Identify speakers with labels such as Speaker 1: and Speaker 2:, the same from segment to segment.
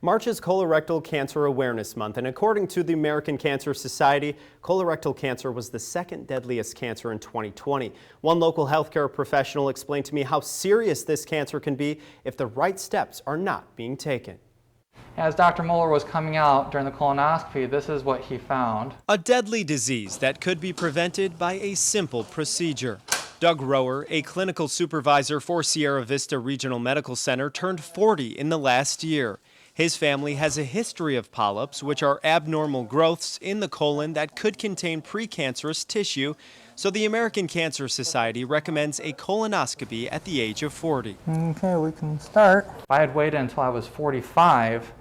Speaker 1: March is Colorectal Cancer Awareness Month, and according to the American Cancer Society, colorectal cancer was the second deadliest cancer in 2020. One local healthcare professional explained to me how serious this cancer can be if the right steps are not being taken.
Speaker 2: As Dr. Moeller was coming out during the colonoscopy, this is what he found.
Speaker 1: A deadly disease that could be prevented by a simple procedure. Doug Rower, a clinical supervisor for Sierra Vista Regional Medical Center, turned 40 in the last year. His family has a history of polyps, which are abnormal growths in the colon that could contain precancerous tissue. So the American Cancer Society recommends a colonoscopy at the age of 40.
Speaker 2: Okay, we can start. If I had waited until I was 45,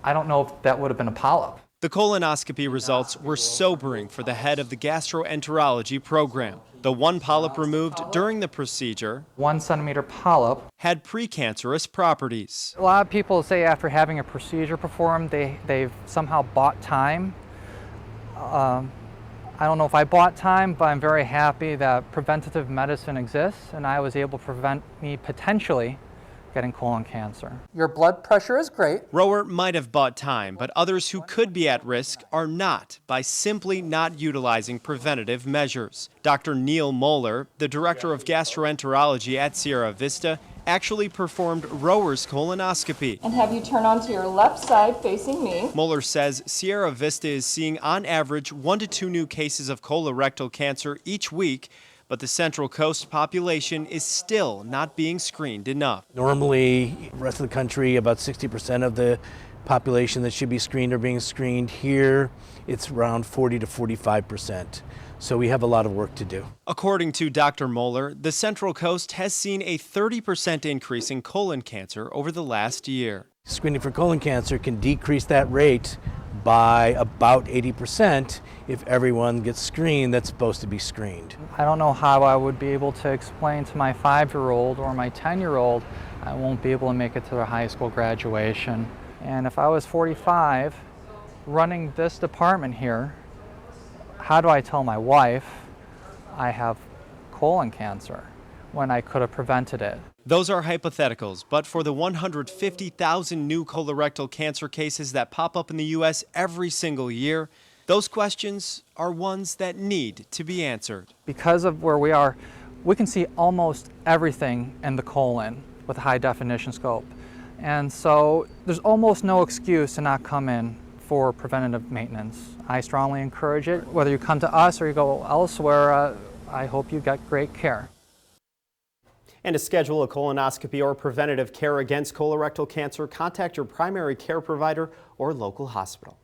Speaker 2: I don't know if that would have been a polyp.
Speaker 1: The colonoscopy results were sobering for the head of the gastroenterology program. The one polyp removed during the procedure,
Speaker 2: 1 centimeter polyp,
Speaker 1: had precancerous properties.
Speaker 2: A lot of people say after having a procedure performed, they've somehow bought time. I don't know if I bought time, but I'm very happy that preventative medicine exists and I was able to prevent me potentially getting colon cancer. Your blood pressure is great.
Speaker 1: Rower might have bought time, but others who could be at risk are not by simply not utilizing preventative measures. Dr. Neil Moeller, the director of gastroenterology at Sierra Vista, actually performed Rower's colonoscopy.
Speaker 3: And have you turn onto your left side facing me.
Speaker 1: Moeller says Sierra Vista is seeing on average 1 to 2 new cases of colorectal cancer each week, but the Central Coast population is still not being screened enough.
Speaker 4: Normally, the rest of the country, about 60% of the population that should be screened are being screened. Here, it's around 40 to 45%. So we have a lot of work to do.
Speaker 1: According to Dr. Moeller, the Central Coast has seen a 30% increase in colon cancer over the last year.
Speaker 4: Screening for colon cancer can decrease that rate by about 80% if everyone gets screened that's supposed to be screened.
Speaker 2: I don't know how I would be able to explain to my 5-year-old or my 10-year-old I won't be able to make it to their high school graduation. And if I was 45 running this department here, how do I tell my wife I have colon cancer when I could have prevented it?
Speaker 1: Those are hypotheticals, but for the 150,000 new colorectal cancer cases that pop up in the U.S. every single year, those questions are ones that need to be answered.
Speaker 2: Because of where we are, we can see almost everything in the colon with a high definition scope. And so there's almost no excuse to not come in for preventative maintenance. I strongly encourage it. Whether you come to us or you go elsewhere, I hope you get great care.
Speaker 1: And to schedule a colonoscopy or preventative care against colorectal cancer, contact your primary care provider or local hospital.